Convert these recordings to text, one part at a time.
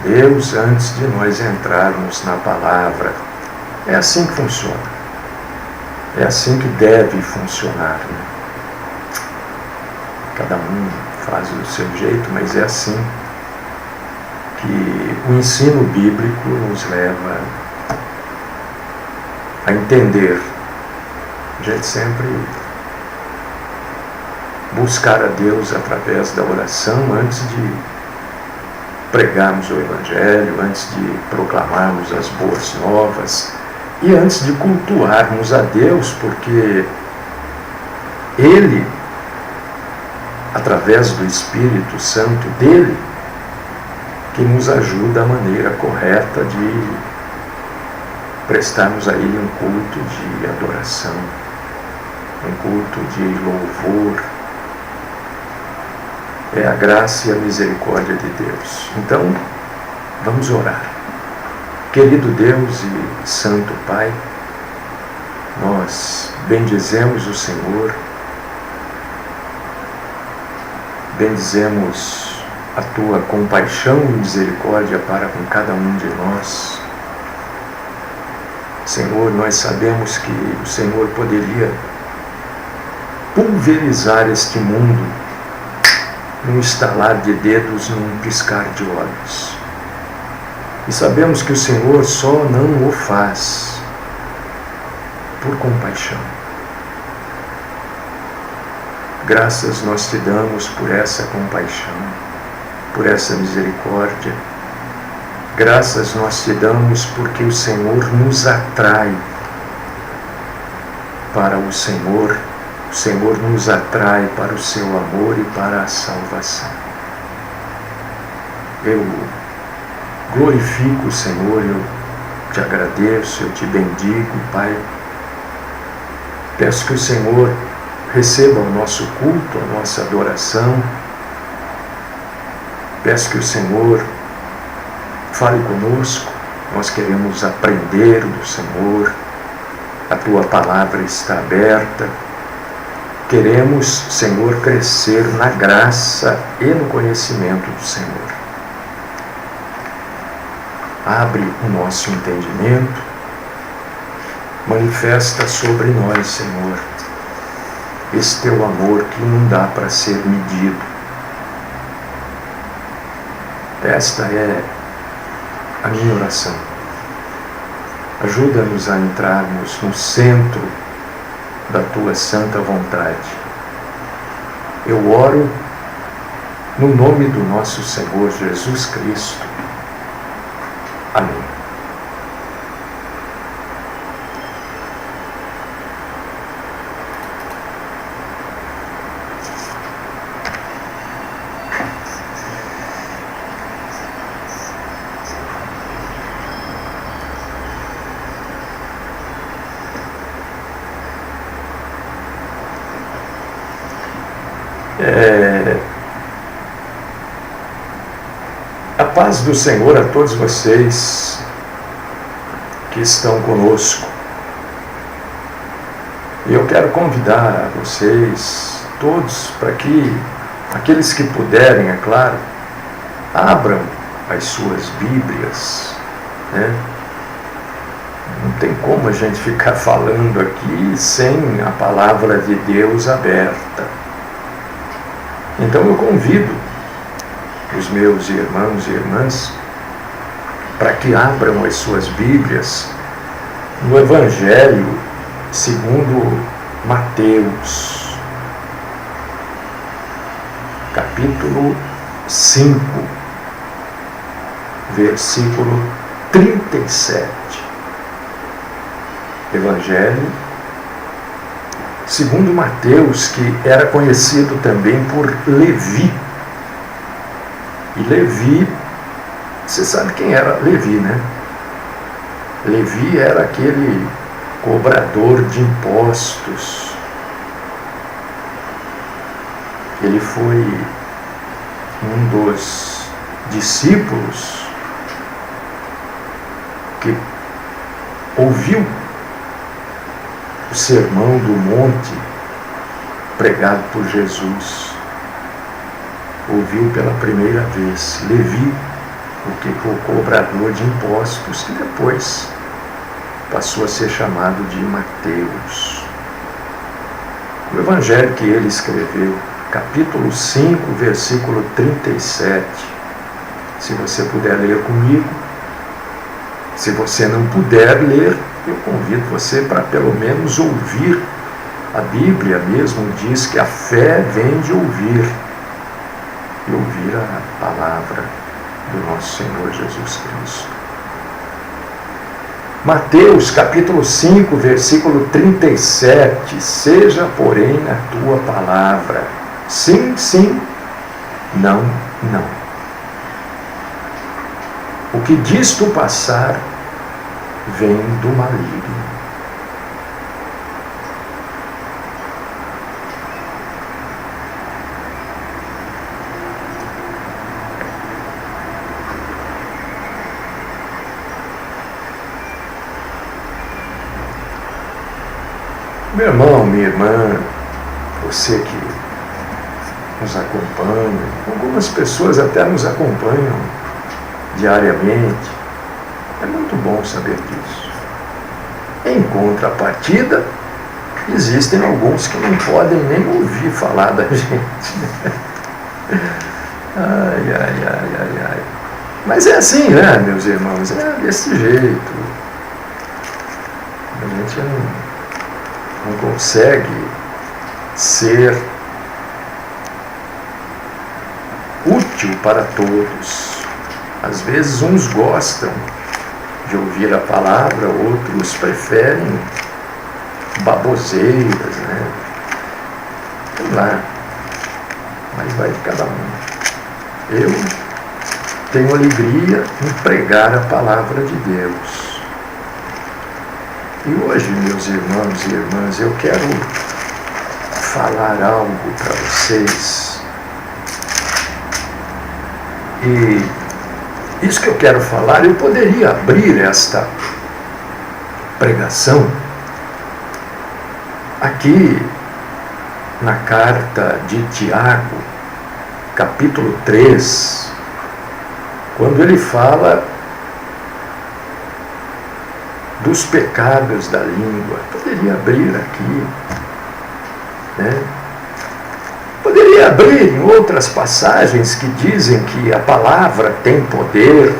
Deus antes de nós entrarmos na palavra. É assim que funciona. É assim que deve funcionar, né? Cada um faz do seu jeito, mas é assim que o ensino bíblico nos leva a entender. A gente sempre buscar a Deus através da oração antes de pregarmos o Evangelho, antes de proclamarmos as boas novas e antes de cultuarmos a Deus, porque Ele, através do Espírito Santo dele, que nos ajuda a maneira correta de prestarmos a Ele um culto de adoração, um culto de louvor. É a graça e a misericórdia de Deus. Então, vamos orar. Querido Deus e Santo Pai, nós bendizemos o Senhor, bendizemos a Tua compaixão e misericórdia para com cada um de nós. Senhor, nós sabemos que o Senhor poderia pulverizar este mundo num estalar de dedos, num piscar de olhos. E sabemos que o Senhor só não o faz por compaixão. Graças nós te damos por essa compaixão, por essa misericórdia. Graças nós te damos porque o Senhor nos atrai para o Senhor nos atrai para o seu amor e para a salvação. Eu glorifico o Senhor, eu te agradeço, eu te bendigo, Pai. Peço que o Senhor receba o nosso culto, a nossa adoração. Peço que o Senhor fale conosco. Nós queremos aprender do Senhor. A Tua palavra está aberta. Queremos, Senhor, crescer na graça e no conhecimento do Senhor. Abre o nosso entendimento, manifesta sobre nós, Senhor, esse Teu amor que não dá para ser medido. Esta é a minha oração. Ajuda-nos a entrarmos no centro da Tua santa vontade. Eu oro no nome do nosso Senhor Jesus Cristo. Amém. A paz do Senhor a todos vocês que estão conosco. E eu quero convidar a vocês todos para que, aqueles que puderem, é claro, abram as suas Bíblias, né? Não tem como a gente ficar falando aqui sem a palavra de Deus aberta. Então eu convido os meus irmãos e irmãs para que abram as suas Bíblias no Evangelho segundo Mateus, capítulo 5, versículo 37. Evangelho segundo Mateus, que era conhecido também por Levi. E Levi, você sabe quem era Levi, né? Levi era aquele cobrador de impostos. Ele foi um dos discípulos que ouviu o sermão do monte pregado por Jesus. Ouviu pela primeira vez. Levi o que o cobrador de impostos, que depois passou a ser chamado de Mateus. O evangelho que ele escreveu, capítulo 5, versículo 37. Se você puder ler comigo. Se você não puder ler, eu convido você para pelo menos ouvir. A Bíblia mesmo diz que a fé vem de ouvir. E ouvir a palavra do nosso Senhor Jesus Cristo. Mateus capítulo 5, versículo 37. Seja, porém, a tua palavra sim, sim, não, não. O que disto passar vem do maligno. Meu irmão, minha irmã, você que nos acompanha, algumas pessoas até nos acompanham diariamente, é muito bom saber disso. Em contrapartida, existem alguns que não podem nem ouvir falar da gente. Ai, ai, ai, ai, ai. Mas é assim, né, meus irmãos? É desse jeito. A gente não consegue ser útil para todos. Às vezes uns gostam de ouvir a palavra, outros preferem baboseiras, né? Sei lá, mas vai de cada um. Eu tenho alegria em pregar a palavra de Deus. E hoje, meus irmãos e irmãs, eu quero falar algo para vocês. E isso que eu quero falar, eu poderia abrir esta pregação aqui na carta de Tiago, capítulo 3, quando ele fala dos pecados da língua. Poderia abrir aqui, né? Poderia abrir em outras passagens que dizem que a palavra tem poder.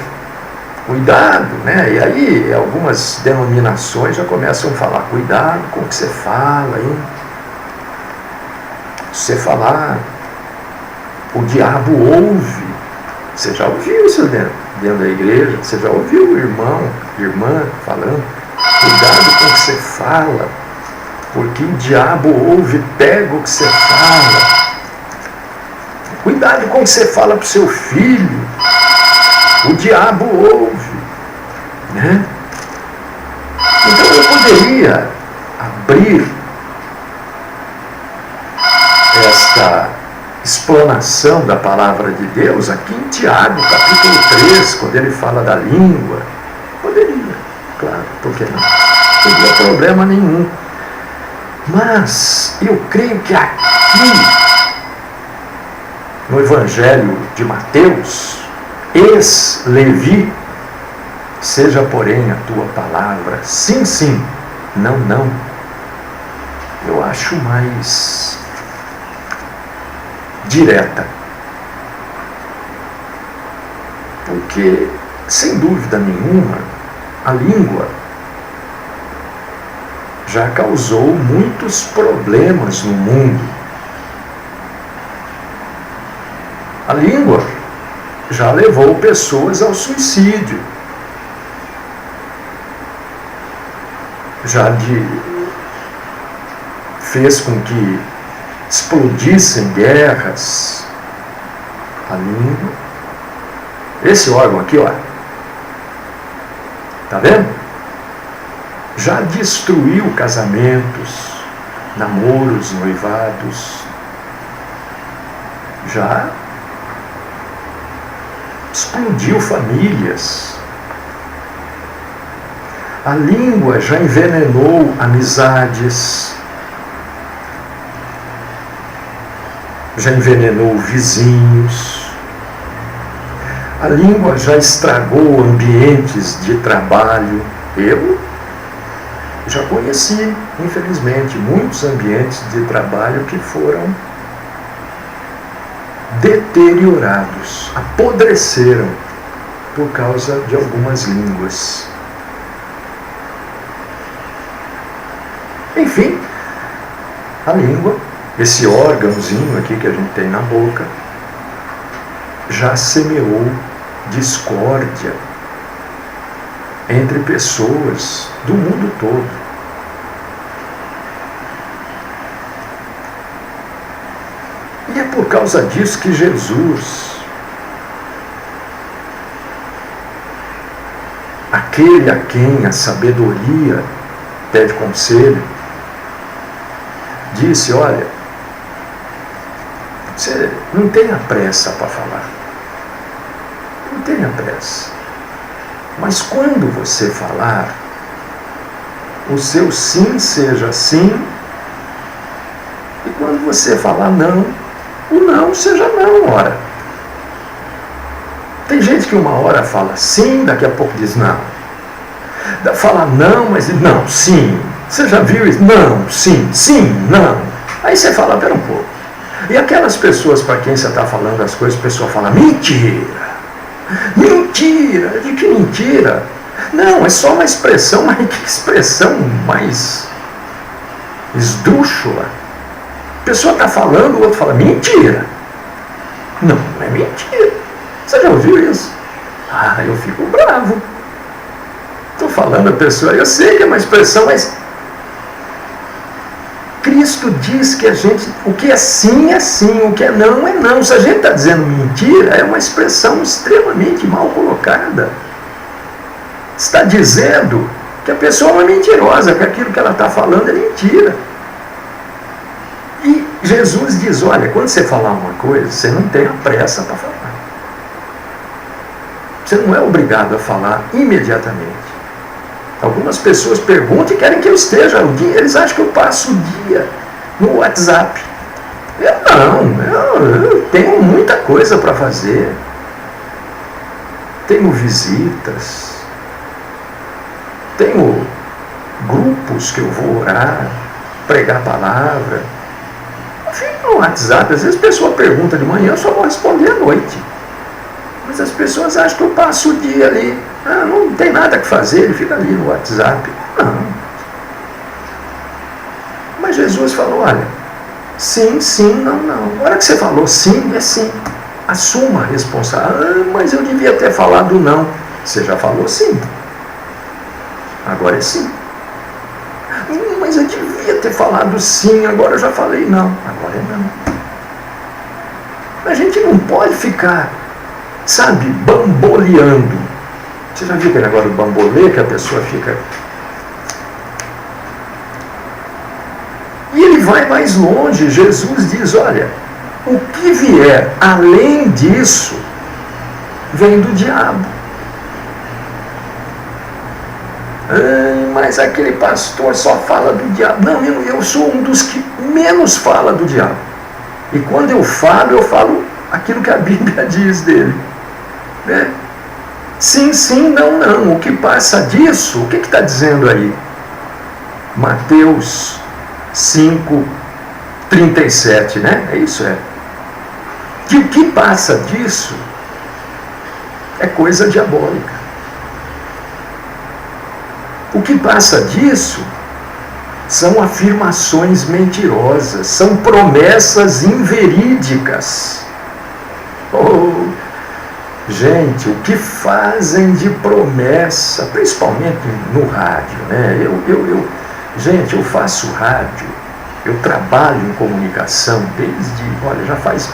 Cuidado, né? E aí algumas denominações já começam a falar, cuidado com o que você fala, hein? Se você falar, o diabo ouve. Você já ouviu isso dentro da igreja? Você já ouviu o irmão, irmã falando? Cuidado com o que você fala, porque o diabo ouve, pega o que você fala. Cuidado com o que você fala para o seu filho, o diabo ouve, né? Então eu poderia abrir esta explanação da palavra de Deus aqui em Tiago, capítulo 3, quando ele fala da língua. Poderia, claro, por que não? Não teria problema nenhum. Mas eu creio que aqui, no Evangelho de Mateus, ex-Levi, seja porém a tua palavra sim, sim, não, não. Eu acho mais direta. Porque, sem dúvida nenhuma, a língua já causou muitos problemas no mundo. A língua já levou pessoas ao suicídio. Já fez com que explodissem guerras. A língua. Esse órgão aqui, ó. Tá vendo? Já destruiu casamentos, namoros, noivados. Já explodiu famílias. A língua já envenenou amizades, já envenenou vizinhos. A língua já estragou ambientes de trabalho. Eu já conheci, infelizmente, muitos ambientes de trabalho que foram deteriorados, apodreceram por causa de algumas línguas. Enfim, a língua, esse órgãozinho aqui que a gente tem na boca, já semeou discórdia entre pessoas do mundo todo. E é por causa disso que Jesus, aquele a quem a sabedoria pede conselho, disse: olha, você não tenha pressa para falar. Não tenha pressa. Mas quando você falar, o seu sim seja sim, e quando você falar não, o não seja não, ora. Tem gente que uma hora fala sim, daqui a pouco diz não. Fala não, mas diz não, sim. Você já viu isso? Não, sim, sim, não. Aí você fala, pera um pouco. E aquelas pessoas para quem você está falando as coisas, a pessoa fala, mentira. Mentira! De que mentira? Não, é só uma expressão, mas que expressão mais esdrúxula. A pessoa está falando, o outro fala, mentira. Não, não é mentira. Você já ouviu isso? Ah, eu fico bravo. Estou falando a pessoa, eu sei que é uma expressão, mas Cristo diz que o que é sim, o que é não. Se a gente está dizendo mentira, é uma expressão extremamente mal colocada. Está dizendo que a pessoa é uma mentirosa, que aquilo que ela está falando é mentira. E Jesus diz, olha, quando você falar uma coisa, você não tenha pressa para falar. Você não é obrigado a falar imediatamente. Algumas pessoas perguntam e querem que eu esteja o dia, eles acham que eu passo o dia no WhatsApp. Eu tenho muita coisa para fazer. Tenho visitas, tenho grupos que eu vou orar, pregar a palavra. Eu fico no WhatsApp, às vezes a pessoa pergunta de manhã, eu só vou responder à noite. Mas as pessoas acham que eu passo o dia ali. Não tem nada que fazer, ele fica ali no WhatsApp. Não. Mas Jesus falou, olha, sim, sim, não, não. Na hora que você falou sim, é sim. Assuma a responsabilidade. Mas eu devia ter falado não. Você já falou sim. Agora é sim. Mas eu devia ter falado sim, agora eu já falei não. Agora é não. A gente não pode ficar, sabe, bamboleando. Você já viu aquele negócio do bambolê, que a pessoa fica... E ele vai mais longe. Jesus diz, olha, o que vier além disso, vem do diabo. Mas aquele pastor só fala do diabo. Não, eu sou um dos que menos fala do diabo. E quando eu falo aquilo que a Bíblia diz dele. Né? Sim, sim, não, não. O que passa disso, o que está dizendo aí? Mateus 5:37, né? É isso, é. Que o que passa disso é coisa diabólica. O que passa disso são afirmações mentirosas, são promessas inverídicas. Oh, gente, o que fazem de promessa, principalmente no rádio, né? Gente, eu faço rádio, eu trabalho em comunicação desde, olha, já faz,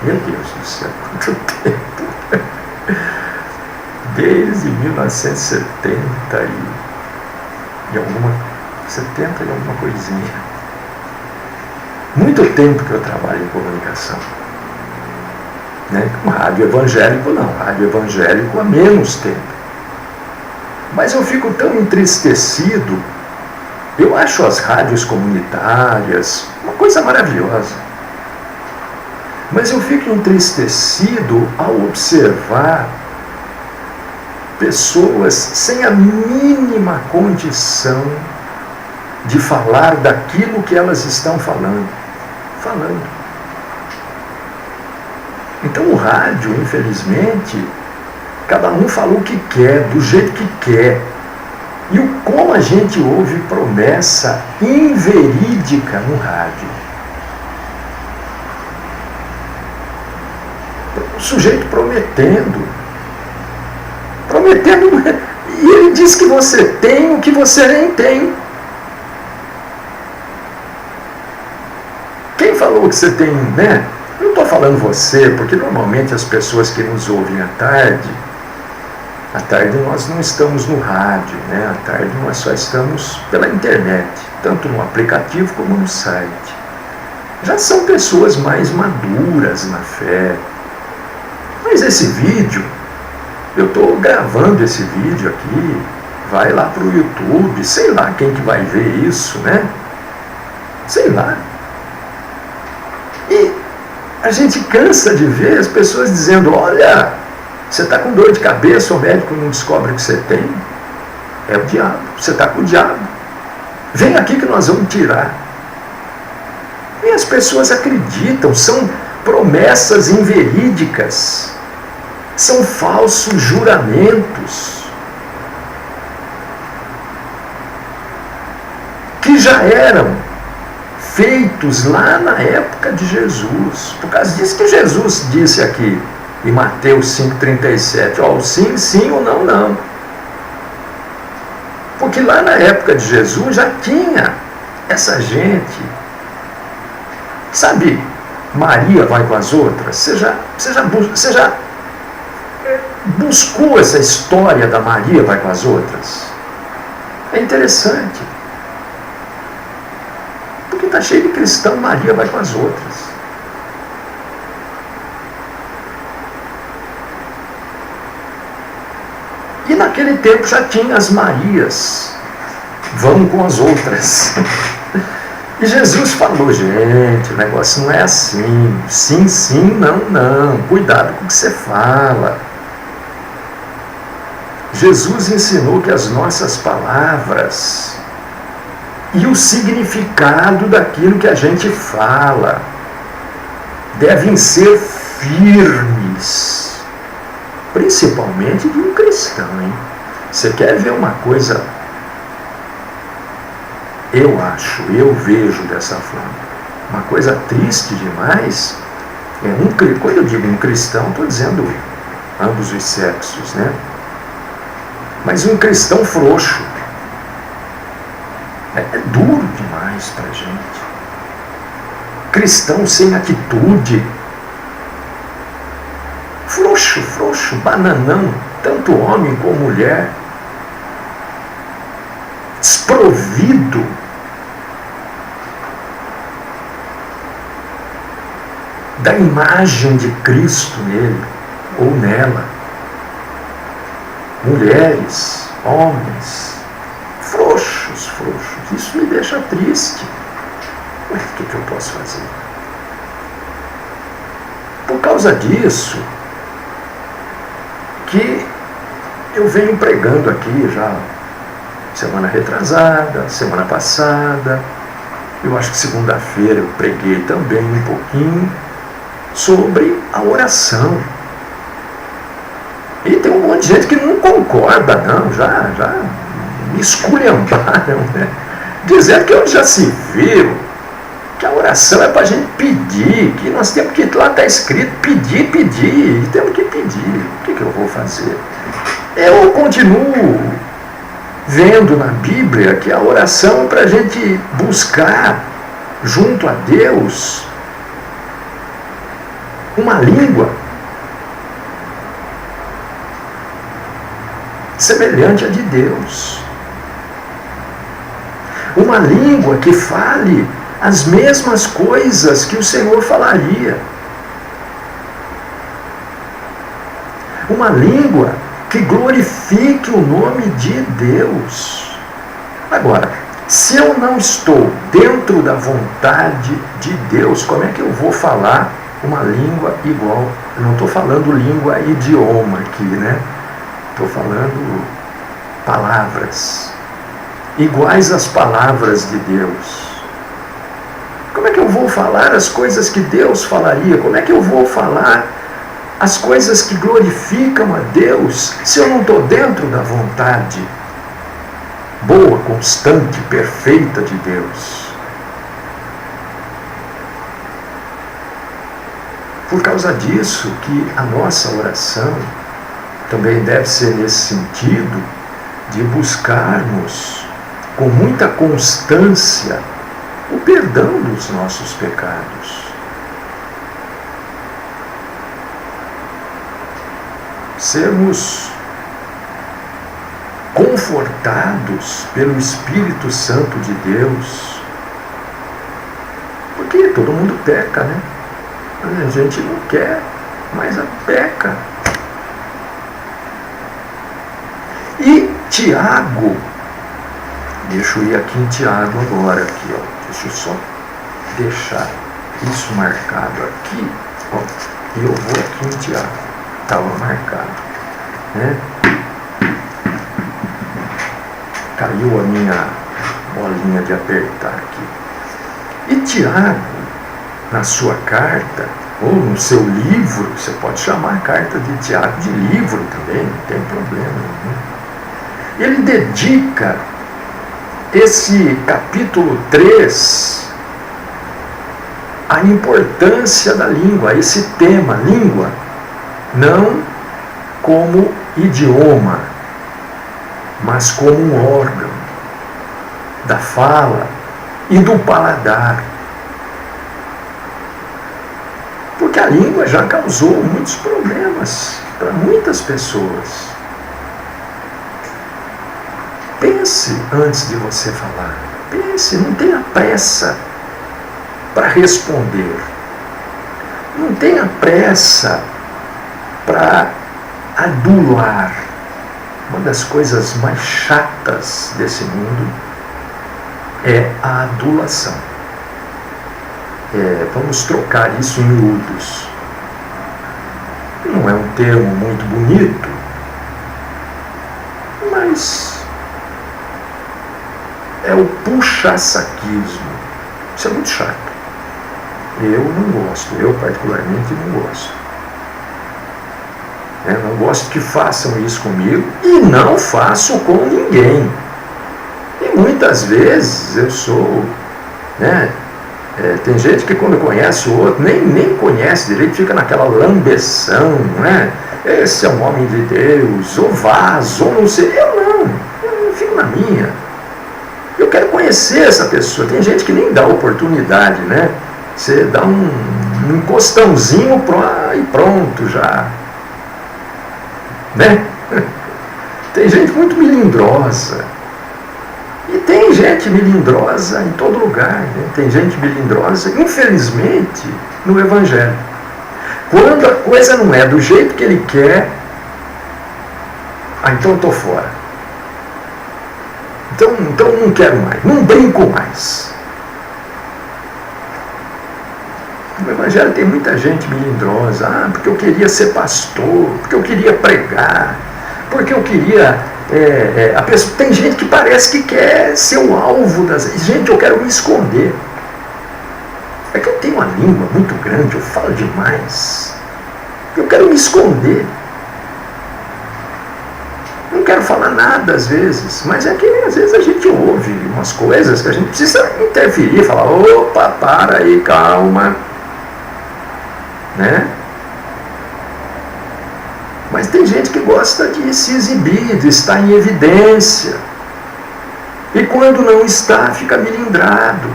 meu Deus do céu, quanto tempo, desde 1970 e alguma coisinha. Muito tempo que eu trabalho em comunicação. Né? Rádio evangélico não, rádio evangélico há menos tempo. Mas eu fico tão entristecido. Eu acho as rádios comunitárias uma coisa maravilhosa. Mas eu fico entristecido ao observar pessoas sem a mínima condição de falar daquilo que elas estão falando. Então o rádio, infelizmente, cada um fala o que quer, do jeito que quer. E como a gente ouve promessa inverídica no rádio. O sujeito prometendo, e ele diz que você tem o que você nem tem. Quem falou que você tem, né? Não estou falando você, porque normalmente as pessoas que nos ouvem à tarde nós não estamos no rádio, né? À tarde nós só estamos pela internet, tanto no aplicativo como no site. Já são pessoas mais maduras na fé. Mas esse vídeo, eu estou gravando esse vídeo aqui, vai lá para o YouTube, sei lá quem que vai ver isso, né? Sei lá. E a gente cansa de ver as pessoas dizendo, olha, você está com dor de cabeça, o médico não descobre o que você tem. É o diabo, você está com o diabo. Vem aqui que nós vamos tirar. E as pessoas acreditam, são promessas inverídicas, são falsos juramentos, que já eram feitos lá na época de Jesus. Por causa disso que Jesus disse aqui, em Mateus 5,37, ó, sim, sim, ou não, não. Porque lá na época de Jesus já tinha essa gente. Sabe, Maria vai com as outras? Você já buscou essa história da Maria vai com as outras? É interessante. Porque está cheio de cristão, Maria vai com as outras. E naquele tempo já tinha as Marias, vão com as outras. E Jesus falou, gente, o negócio não é assim, sim, sim, não, não, cuidado com o que você fala. Jesus ensinou que as nossas palavras e o significado daquilo que a gente fala devem ser firmes, principalmente de um cristão, hein? Você quer ver uma coisa? Eu vejo dessa forma, uma coisa triste demais, quando eu digo um cristão, estou dizendo ambos os sexos, né? Mas um cristão frouxo, é duro demais para a gente. Cristão sem atitude, frouxo, bananão, tanto homem como mulher, desprovido da imagem de Cristo nele ou nela. Mulheres, homens, frouxos, isso me deixa triste. Mas o que eu posso fazer? Por causa disso que eu venho pregando aqui já semana retrasada, semana passada, eu acho que segunda-feira eu preguei também um pouquinho sobre a oração. E tem um monte de gente que não concorda, não, já me esculhambaram, né? Dizendo que onde já se viu que a oração é para a gente pedir, que nós temos que, lá está escrito, pedir, e temos que pedir. O que eu vou fazer? Eu continuo vendo na Bíblia que a oração é para a gente buscar junto a Deus uma língua semelhante à de Deus. Uma língua que fale as mesmas coisas que o Senhor falaria. Uma língua que glorifique o nome de Deus. Agora, se eu não estou dentro da vontade de Deus, como é que eu vou falar uma língua igual. Eu não estou falando língua idioma aqui, né? Estou falando palavras iguais às palavras de Deus. Como é que eu vou falar as coisas que Deus falaria? Como é que eu vou falar as coisas que glorificam a Deus se eu não estou dentro da vontade boa, constante, perfeita de Deus? Por causa disso que a nossa oração também deve ser nesse sentido de buscarmos com muita constância o perdão dos nossos pecados. Sermos confortados pelo Espírito Santo de Deus. Porque todo mundo peca, né? A gente não quer, mas peca. E Tiago, deixa eu ir aqui em Tiago agora, aqui, ó. Deixa eu só deixar isso marcado aqui, ó. E eu vou aqui em Tiago. Estava marcado, né? Caiu a minha bolinha de apertar aqui. E Tiago, na sua carta, ou no seu livro, você pode chamar a carta de Tiago de livro também, não tem problema nenhum. Ele dedica esse capítulo 3 à importância da língua, a esse tema, língua, não como idioma, mas como um órgão da fala e do paladar. Porque a língua já causou muitos problemas para muitas pessoas. Pense antes de você falar. Pense, não tenha pressa para responder. Não tenha pressa para adular. Uma das coisas mais chatas desse mundo é a adulação. Vamos trocar isso em miúdos. Não é um termo muito bonito, mas é o puxa-saquismo. Isso é muito chato. Eu não gosto, eu particularmente não gosto. Não gosto que façam isso comigo e não faço com ninguém. E muitas vezes eu sou, tem gente que quando conhece o outro, nem conhece direito, fica naquela lambeção, né? Esse é um homem de Deus, ou vaso, ou não sei. Eu fico na minha. Eu quero conhecer essa pessoa. Tem gente que nem dá oportunidade, né? Você dá um encostãozinho e pronto já. Né? Tem gente muito melindrosa. E tem gente melindrosa em todo lugar, né? Tem gente melindrosa, infelizmente, no Evangelho. Quando a coisa não é do jeito que ele quer, então eu estou fora. Então não quero mais, não brinco mais. No Evangelho tem muita gente melindrosa. Porque eu queria ser pastor, porque eu queria pregar, porque eu queria... a pessoa, tem gente que parece que quer ser o alvo das... Gente, eu quero me esconder. É que eu tenho uma língua muito grande, eu falo demais. Eu quero me esconder. Não quero falar nada às vezes, mas é que às vezes a gente ouve umas coisas que a gente precisa interferir, falar, opa, para aí, calma. Né? Mas tem gente que gosta de se exibir, de estar em evidência. E quando não está, fica melindrado.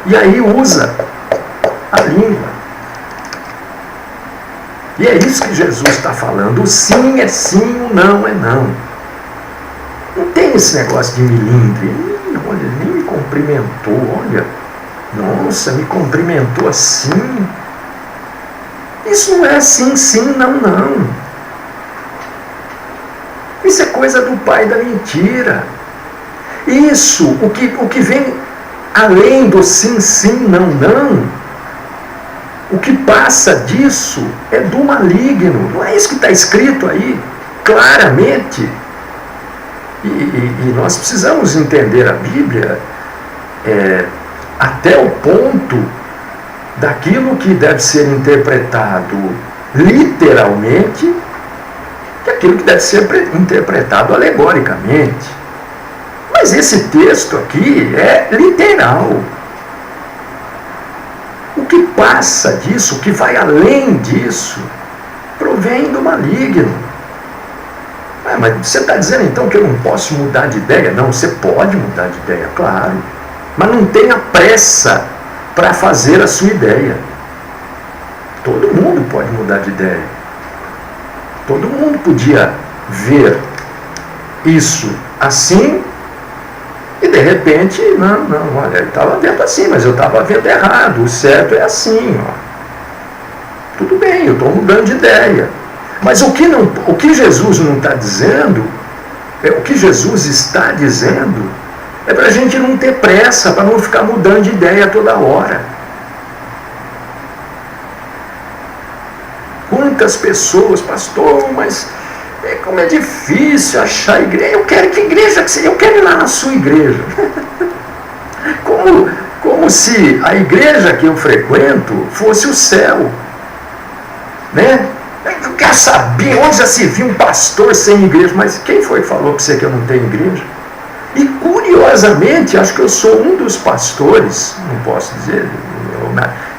E aí usa a língua. E é isso que Jesus está falando. O sim é sim, o não é não. Não tem esse negócio de melindre. Olha, ele nem me cumprimentou. Olha, nossa, me cumprimentou assim. Isso não é sim, sim, não, não. Isso é coisa do pai da mentira. Isso, o que vem além do sim, sim, não, não, O que passa disso é do maligno. Não é isso que está escrito aí, claramente. E nós precisamos entender a Bíblia até o ponto daquilo que deve ser interpretado literalmente e aquilo que deve ser interpretado alegoricamente. Mas esse texto aqui é literal. O que passa disso, o que vai além disso, provém do maligno. Mas você está dizendo então que eu não posso mudar de ideia? Não, você pode mudar de ideia, claro. Mas não tenha pressa para fazer a sua ideia. Todo mundo pode mudar de ideia. Todo mundo podia ver isso assim e de repente, não, olha, ele estava vendo assim, mas eu estava vendo errado, o certo é assim, ó. Tudo bem, eu estou mudando de ideia. Mas o que Jesus não está dizendo, o que Jesus está dizendo, é para a gente não ter pressa, para não ficar mudando de ideia toda hora. Quantas pessoas, pastor, mas como é difícil achar igreja. Eu quero que igreja que seja, eu quero ir lá na sua igreja. Como se a igreja que eu frequento fosse o céu. Né? Eu quero saber onde já se viu um pastor sem igreja. Mas quem foi que falou para você que eu não tenho igreja? E curiosamente, acho que eu sou um dos pastores, não posso dizer,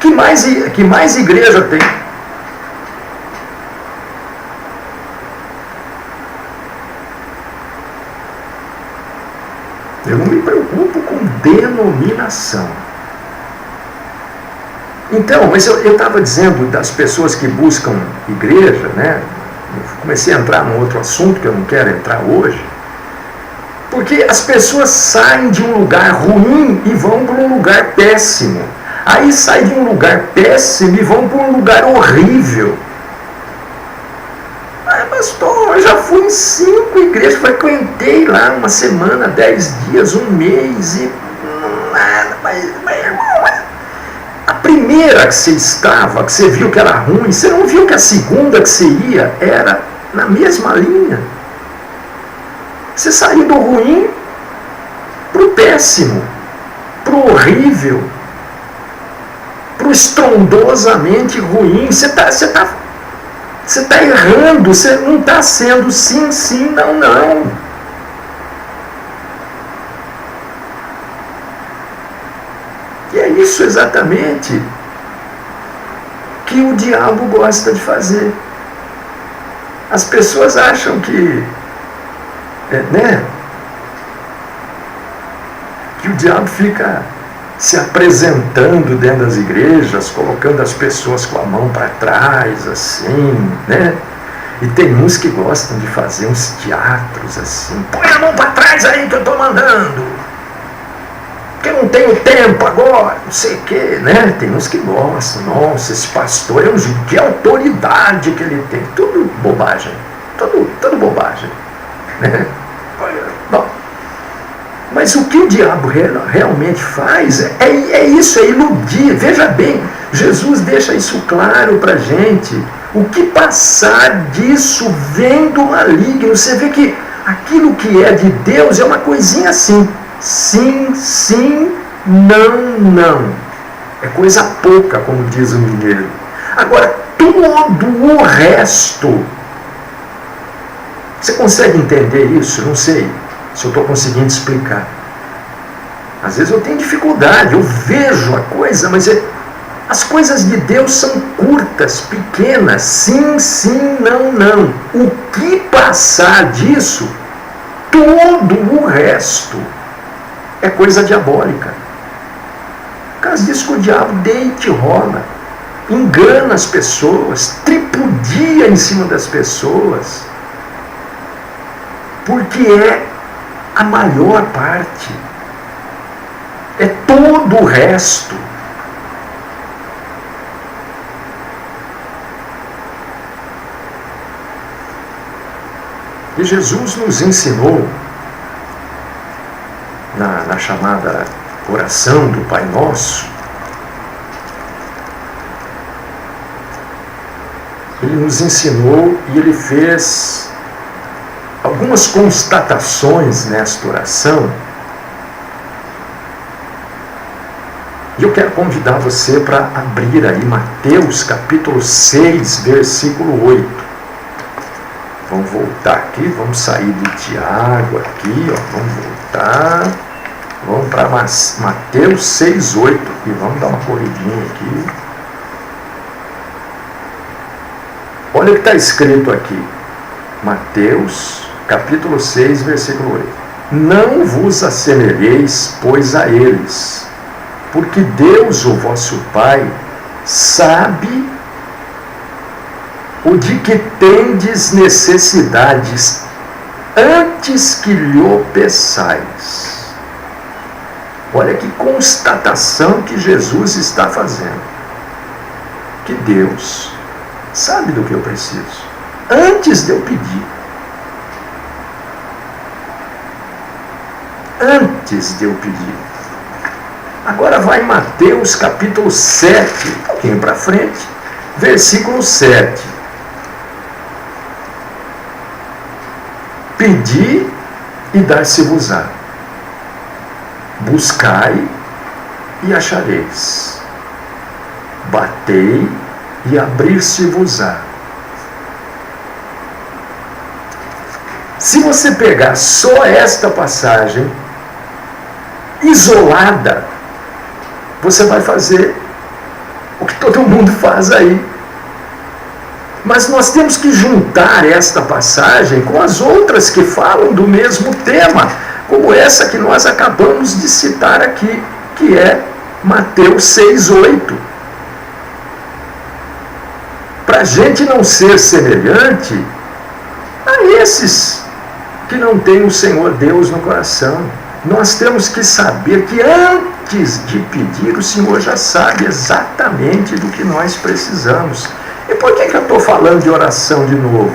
que mais igreja tem. Eu não me preocupo com denominação. Então, mas eu estava dizendo das pessoas que buscam igreja, né? Eu comecei a entrar num outro assunto que eu não quero entrar hoje, porque as pessoas saem de um lugar ruim e vão para um lugar péssimo. Aí saem de um lugar péssimo e vão para um lugar horrível. Pastor, eu já fui em 5 igrejas, frequentei lá uma semana, 10 dias, um mês e nada, mas irmão, a primeira que você estava, que você viu que era ruim, você não viu que a segunda que você ia era na mesma linha. Você saiu do ruim para o péssimo, para o horrível, para o estrondosamente ruim. Você está errando, você não está sendo sim, sim, não, não. E é isso exatamente que o diabo gosta de fazer. As pessoas acham que, que o diabo fica se apresentando dentro das igrejas, colocando as pessoas com a mão para trás, assim, né? E tem uns que gostam de fazer uns teatros assim, põe a mão para trás aí que eu estou mandando, que eu não tenho tempo agora, não sei o que, né? Tem uns que gostam, nossa, esse pastor é que autoridade que ele tem, tudo bobagem, tudo bobagem, né? Bom, mas o que o diabo realmente faz é isso, é iludir. Veja bem, Jesus deixa isso claro para a gente. O que passar disso vem do maligno. Você vê que aquilo que é de Deus é uma coisinha assim. Sim, sim, não, não. É coisa pouca, como diz o mineiro. Agora, todo o resto. Você consegue entender isso? Não sei se eu estou conseguindo explicar. Às vezes eu tenho dificuldade, eu vejo a coisa, mas as coisas de Deus são curtas, pequenas, sim, sim, não, não. O que passar disso, todo o resto é coisa diabólica. Por causa disso que o diabo deita e rola, engana as pessoas, tripudia em cima das pessoas, porque é a maior parte, é todo o resto. E Jesus nos ensinou, na chamada oração do Pai Nosso, ele nos ensinou e ele fez algumas constatações nesta oração. E eu quero convidar você para abrir aí Mateus capítulo 6, versículo 8. Vamos voltar aqui, vamos sair do Tiago aqui, ó, vamos voltar. Vamos para Mateus 6, 8 e vamos dar uma corridinha aqui. Olha o que está escrito aqui. Mateus capítulo 6, versículo 8. Não vos assemelheis, pois, a eles, porque Deus, o vosso Pai, sabe o de que tendes necessidades antes que lhe peçais. Olha que constatação que Jesus está fazendo. Que Deus sabe do que eu preciso antes de eu pedir. Antes de eu pedir. Agora vai em Mateus capítulo 7, um pouquinho para frente, versículo 7. Pedi e dar-se-vos-á. Buscai e achareis. Batei e abrir-se-vos-á. Se você pegar só esta passagem isolada, você vai fazer o que todo mundo faz aí. Mas nós temos que juntar esta passagem com as outras que falam do mesmo tema, como essa que nós acabamos de citar aqui, que é Mateus 6,8. Para a gente não ser semelhante a esses que não têm o Senhor Deus no coração, nós temos que saber que antes de pedir, o Senhor já sabe exatamente do que nós precisamos. E por que eu estou falando de oração de novo?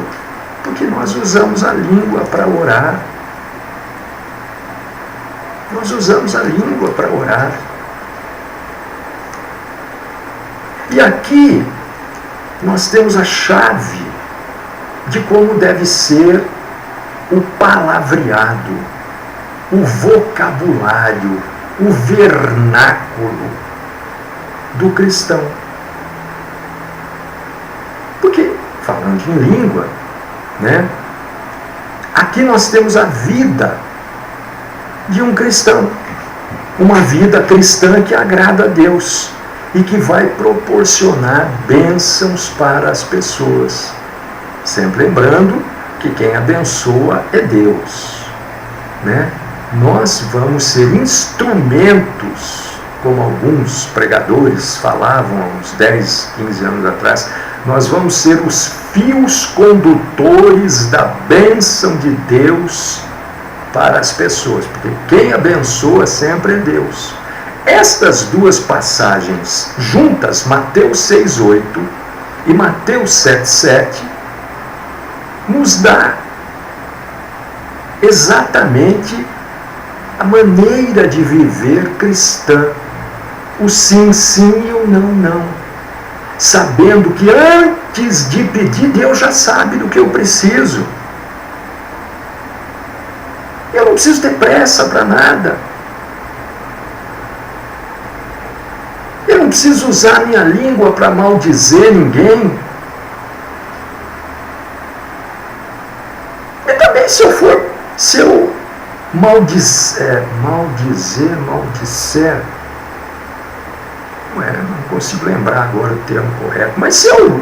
Porque nós usamos a língua para orar. Nós usamos a língua para orar. E aqui nós temos a chave de como deve ser o palavreado, o vocabulário, o vernáculo do cristão. Porque, falando em língua, né, aqui nós temos a vida de um cristão, uma vida cristã que agrada a Deus e que vai proporcionar bênçãos para as pessoas. Sempre lembrando que quem abençoa é Deus, né? Nós vamos ser instrumentos, como alguns pregadores falavam há uns 10, 15 anos atrás, nós vamos ser os fios condutores da bênção de Deus para as pessoas, porque quem abençoa sempre é Deus. Estas duas passagens juntas, Mateus 6,8 e Mateus 7,7, nos dá exatamente a maneira de viver cristã, o sim, sim e o não, não, sabendo que antes de pedir, Deus já sabe do que eu preciso. Eu não preciso ter pressa para nada. Eu não preciso usar a minha língua para maldizer ninguém. E também se eu maldizer, não consigo lembrar agora o termo correto, mas se eu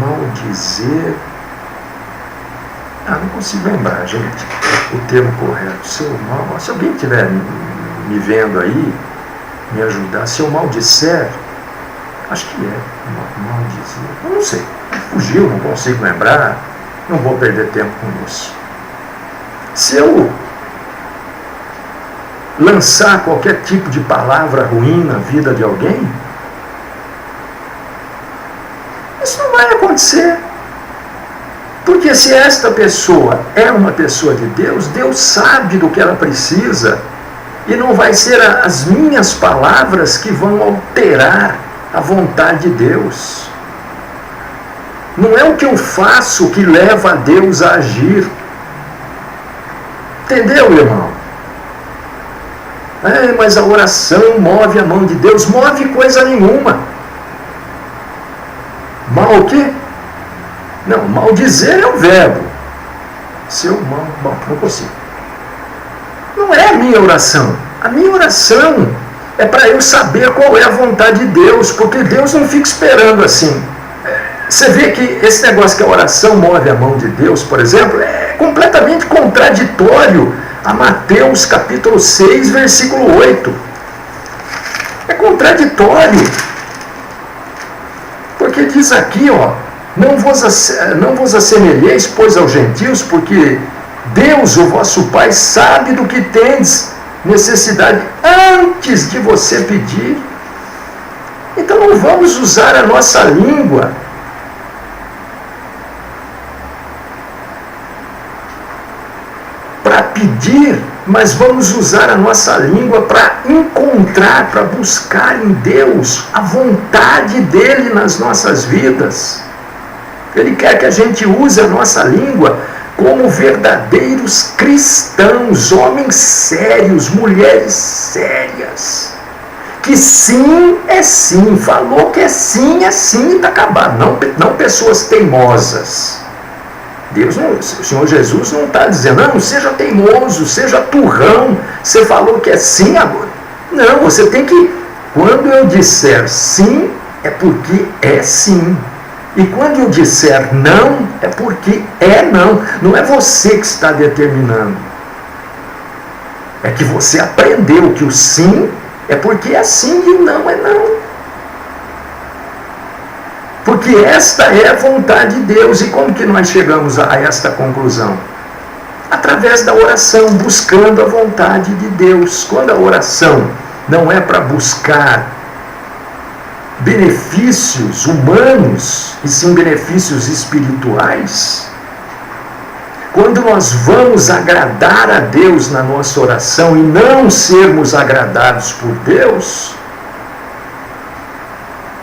maldizer, não consigo lembrar, gente, o termo correto. Se alguém estiver me vendo aí, me ajudar, se eu maldisser, acho que é maldizer, eu não sei, fugiu, não consigo lembrar, não vou perder tempo com isso. Se eu lançar qualquer tipo de palavra ruim na vida de alguém, isso não vai acontecer. Porque se esta pessoa é uma pessoa de Deus, Deus sabe do que ela precisa, e não vai ser as minhas palavras que vão alterar a vontade de Deus. Não é o que eu faço que leva a Deus a agir. Entendeu, irmão? Mas a oração move a mão de Deus. Move coisa nenhuma. Mal o quê? Não, maldizer é o verbo. Se eu não consigo. Não é a minha oração. A minha oração é para eu saber qual é a vontade de Deus, porque Deus não fica esperando assim. Você vê que esse negócio que a oração move a mão de Deus, por exemplo, é completamente contraditório a Mateus capítulo 6, versículo 8. É contraditório. Porque diz aqui, ó, não vos assemelheis, pois, aos gentios, porque Deus, o vosso Pai, sabe do que tendes necessidade antes de você pedir. Então não vamos usar a nossa língua para pedir, mas vamos usar a nossa língua para encontrar, para buscar em Deus a vontade dele nas nossas vidas. Ele quer que a gente use a nossa língua como verdadeiros cristãos, homens sérios, mulheres sérias, que sim é sim, falou que é sim, e está acabado. Não pessoas teimosas. O Senhor Jesus não está dizendo, não, seja teimoso, seja turrão, você falou que é sim agora. Não, você tem que, quando eu disser sim, é porque é sim. E quando eu disser não, é porque é não. Não é você que está determinando. É que você aprendeu que o sim é porque é sim e o não é não. Porque esta é a vontade de Deus. E como que nós chegamos a esta conclusão? Através da oração, buscando a vontade de Deus. Quando a oração não é para buscar benefícios humanos, e sim benefícios espirituais, quando nós vamos agradar a Deus na nossa oração e não sermos agradados por Deus,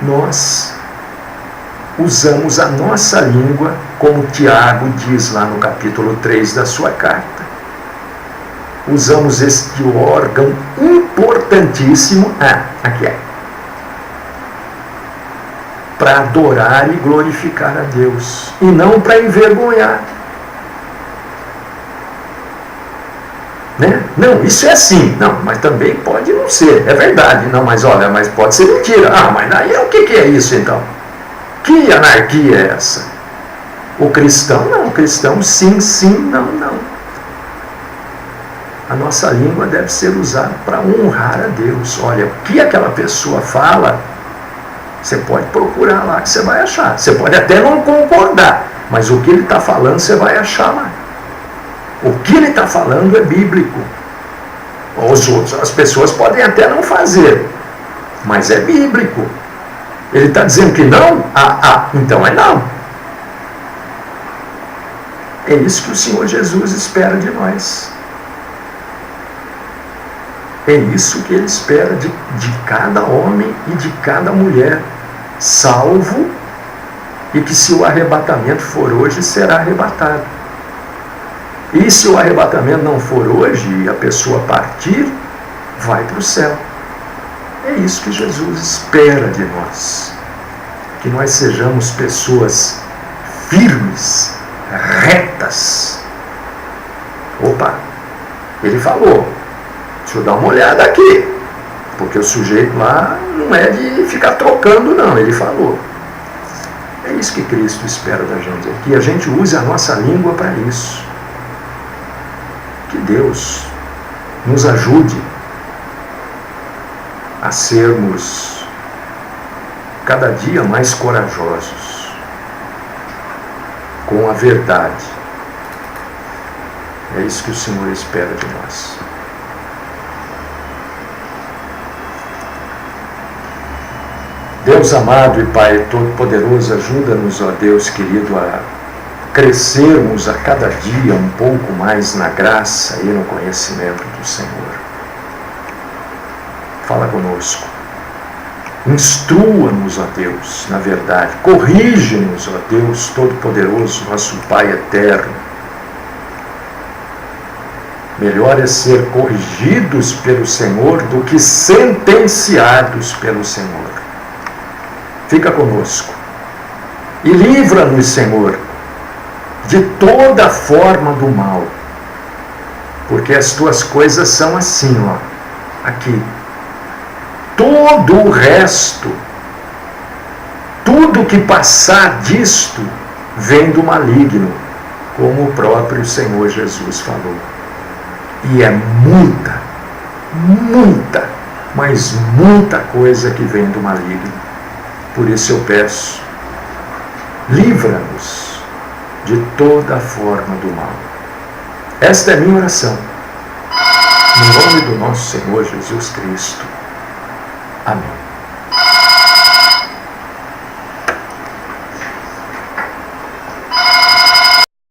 nós usamos a nossa língua, como Tiago diz lá no capítulo 3 da sua carta. Usamos este órgão importantíssimo, aqui é, para adorar e glorificar a Deus, e não para envergonhar. Né? Não, isso é assim. Não, mas também pode não ser. É verdade. Não, mas olha, mas pode ser mentira. Mas daí o que é isso então? Que anarquia é essa? O cristão não. O cristão sim, sim, não, não. A nossa língua deve ser usada para honrar a Deus. Olha, o que aquela pessoa fala, você pode procurar lá que você vai achar. Você pode até não concordar, mas o que ele está falando você vai achar lá. O que ele está falando é bíblico. As pessoas podem até não fazer, mas é bíblico. Ele está dizendo que não? Então é não. É isso que o Senhor Jesus espera de nós. É isso que Ele espera de cada homem e de cada mulher, salvo, e que se o arrebatamento for hoje, será arrebatado. E se o arrebatamento não for hoje e a pessoa partir, vai para o céu. É isso que Jesus espera de nós. Que nós sejamos pessoas firmes, retas. Opa, ele falou, deixa eu dar uma olhada aqui, porque o sujeito lá não é de ficar trocando não, ele falou. É isso que Cristo espera da gente, que a gente use a nossa língua para isso. Que Deus nos ajude a sermos cada dia mais corajosos com a verdade. É isso que o Senhor espera de nós. Deus amado e Pai Todo-Poderoso, ajuda-nos, ó Deus querido, a crescermos a cada dia um pouco mais na graça e no conhecimento do Senhor. Fala conosco. Instrua-nos, ó Deus, na verdade. Corrige-nos, ó Deus Todo-Poderoso, nosso Pai eterno. Melhor é ser corrigidos pelo Senhor do que sentenciados pelo Senhor. Fica conosco. E livra-nos, Senhor, de toda forma do mal. Porque as tuas coisas são assim, ó, aqui. Todo o resto, tudo que passar disto, vem do maligno, como o próprio Senhor Jesus falou. E é muita, mas muita coisa que vem do maligno. Por isso eu peço, livra-nos de toda forma do mal. Esta é a minha oração. No nome do nosso Senhor Jesus Cristo. Amém.